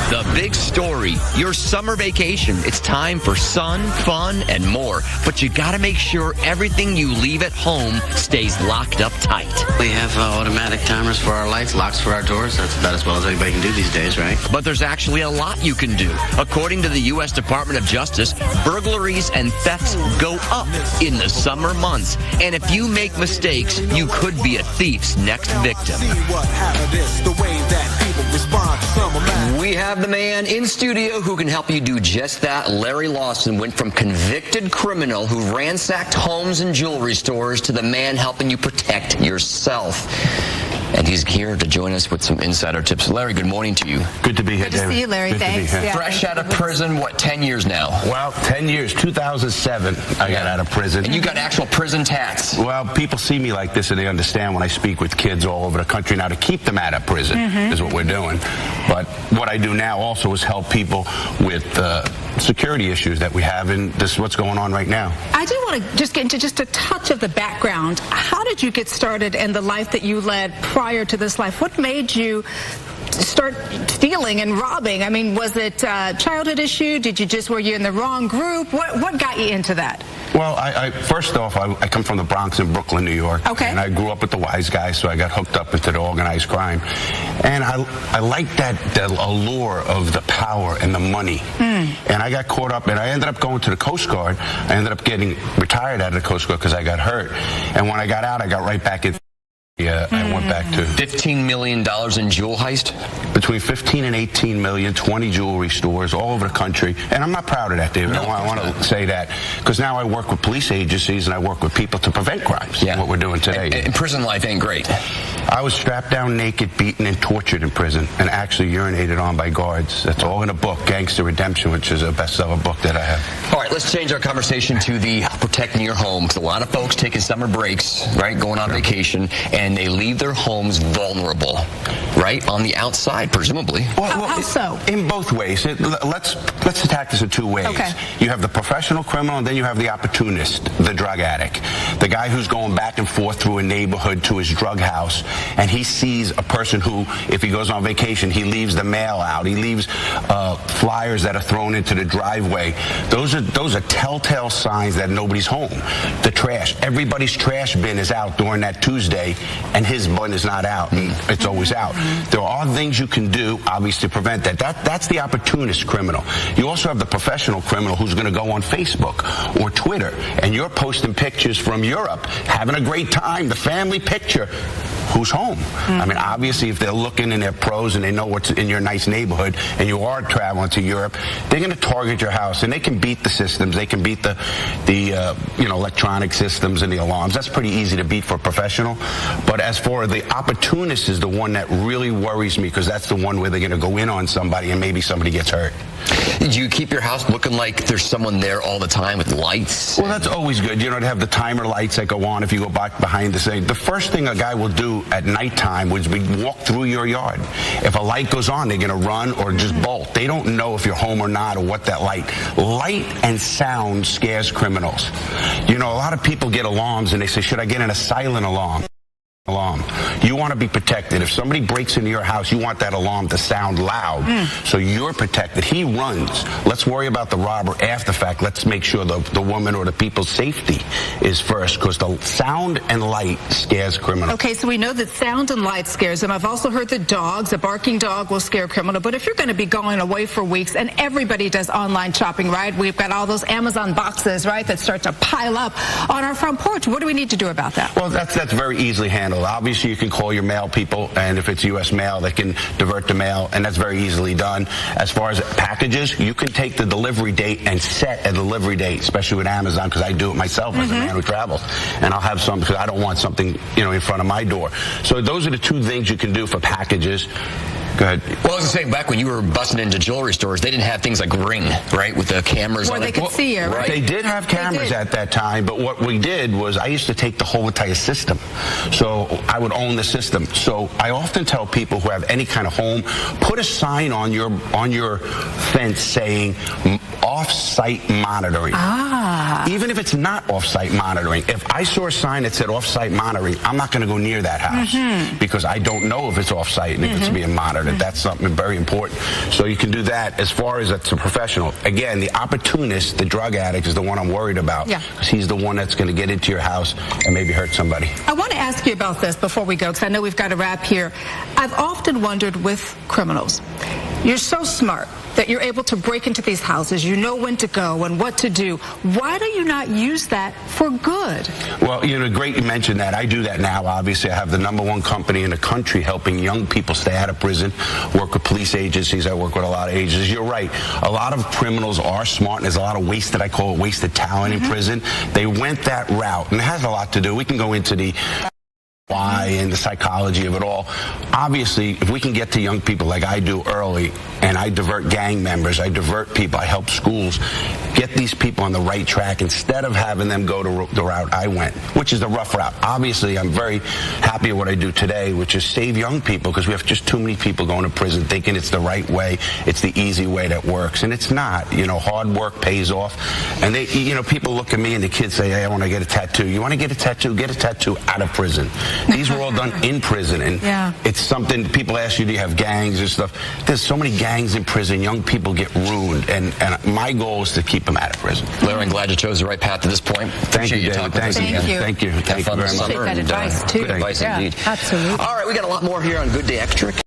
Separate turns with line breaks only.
The big story, your summer vacation. It's time for sun, fun, and more. But you gotta make sure everything you leave at home stays locked up tight.
We have automatic timers for our lights, locks for our doors. That's about as well as anybody can do these days, right?
But there's actually a lot you can do. According to the U.S. Department of Justice, burglaries and thefts go up in the summer months. And if you make mistakes, you could be a thief's next victim. We have the man in studio who can help you do just that. Larry Lawton went from convicted criminal who ransacked homes and jewelry stores to the man helping you protect yourself. And he's here to join us with some insider tips. Larry, good morning to you.
Good to be here,
Good to see you, Larry. Thanks. Yeah.
Fresh out of prison, what, 10 years now?
Well, 10 years. 2007, I got out of prison.
And you got actual prison tats.
Well, people see me like this and they understand when I speak with kids all over the country now to keep them out of prison is what we're doing. But what I do now also is help people with security issues that we have, and this is what's going on right now.
I do want to just get into just a touch of the background. How did you get started in the life that you led prior to this life? What made you start stealing and robbing? I mean, was it a childhood issue? Were you in the wrong group? What got you into that?
Well, first off, I come from the Bronx in Brooklyn, New York.
Okay.
And I grew up with the wise guys, so I got hooked up into the organized crime. And I like that allure of the power and the money. And I got caught up, and I ended up going to the Coast Guard. I ended up getting retired out of the Coast Guard because I got hurt. And when I got out, I got right back in. Yeah, I went back to
$15 million in jewel heist?
Between 15 and 18 million, 20 jewelry stores all over the country. And I'm not proud of that, David. I want to say that. Because now I work with police agencies and I work with people to prevent crimes. Yeah. What we're doing today.
And prison life ain't great.
I was strapped down naked, beaten, and tortured in prison, and actually urinated on by guards. That's all in a book, Gangster Redemption, which is a bestseller book that I have.
All right, let's change our conversation to the protecting your home. Because a lot of folks taking summer breaks, right, going on vacation, and they leave their homes vulnerable, right, on the outside, presumably.
Well, how so?
In both ways. Let's attack this in two ways.
Okay.
You have the professional criminal, and then you have the opportunist, the drug addict, the guy who's going back and forth through a neighborhood to his drug house, and he sees a person who, if he goes on vacation, he leaves the mail out, he leaves flyers that are thrown into the driveway. Those are telltale signs that nobody's home. The trash, everybody's trash bin is out during that Tuesday, and his bin is not out, and it's always out. There are things you can do, obviously, to prevent that. That's the opportunist criminal. You also have the professional criminal who's going to go on Facebook or Twitter, and you're posting pictures from Europe, having a great time, the family picture. Who's home? I mean, obviously, if they're looking and they're pros and they know what's in your nice neighborhood and you are traveling to Europe, they're going to target your house, and they can beat the systems. They can beat the electronic systems and the alarms. That's pretty easy to beat for a professional. But as for the opportunist is the one that really worries me, because that's the one where they're going to go in on somebody and maybe somebody gets hurt.
Do you keep your house looking like there's someone there all the time with lights?
Well, that's always good. You know, to have the timer lights that go on if you go back behind the scene. The first thing a guy will do at nighttime would be walk through your yard. If a light goes on, they're going to run or just bolt. They don't know if you're home or not or what that light and sound scares criminals. You know, a lot of people get alarms and they say, should I get in a silent alarm? You want to be protected. If somebody breaks into your house, you want that alarm to sound loud so you're protected. He runs. Let's worry about the robber after the fact. Let's make sure the woman or the people's safety is first, because the sound and light scares criminals.
Okay, so we know that sound and light scares them. I've also heard that a barking dog will scare a criminal. But if you're going to be going away for weeks, and everybody does online shopping, right? We've got all those Amazon boxes, right, that start to pile up on our front porch. What do we need to do about that?
Well, that's very easily handled. Obviously, you can call your mail people, and if it's U.S. mail, they can divert the mail, and that's very easily done. As far as packages, you can take the delivery date and set a delivery date, especially with Amazon, because I do it myself as a man who travels, and I'll have some because I don't want something, in front of my door. So those are the two things you can do for packages. Go ahead.
Well, I was saying, back when you were busting into jewelry stores, they didn't have things like Ring, right, with the cameras on it.
Where they could see you, right?
They did have cameras at that time, but what we did was I used to take the whole entire system. So I would own the system. So I often tell people who have any kind of home, put a sign on your fence saying, off-site monitoring. Even if it's not off-site monitoring, if I saw a sign that said off-site monitoring, I'm not going to go near that house because I don't know if it's off-site and if it's being monitored. That's something very important. So you can do that. As far as it's a professional. Again, the opportunist, the drug addict, is the one I'm worried about because he's the one that's going to get into your house and maybe hurt somebody.
I want to ask you about this before we go, because I know we've got to wrap here. I've often wondered with criminals, you're so smart that you're able to break into these houses. You know when to go and what to do. Why do you not use that for good?
Well, you know, great you mentioned that. I do that now. Obviously, I have the #1 company in the country helping young people stay out of prison, work with police agencies. I work with a lot of agencies. You're right. A lot of criminals are smart, and there's a lot of wasted, I call it wasted talent in prison. They went that route, and it has a lot to do. We can go into the why and the psychology of it all. Obviously, if we can get to young people like I do early, and I divert gang members, I divert people, I help schools, get these people on the right track instead of having them go to the route I went, which is the rough route. Obviously, I'm very happy at what I do today, which is save young people, because we have just too many people going to prison thinking it's the right way, it's the easy way that works, and it's not. You know, hard work pays off. And they, you know, people look at me and the kids say, hey, I want to get a tattoo. You want to get a tattoo? Get a tattoo out of prison. These were all done in prison, and it's something people ask you, do you have gangs and stuff? There's so many gangs in prison, young people get ruined, and my goal is to keep them out of prison.
Larry, I'm glad you chose the right path at this point.
Thank you, David.
Thank you.
Have fun this summer.
Take that advice, too.
Good advice indeed.
Absolutely.
All right, we got a lot more here on Good Day Extra.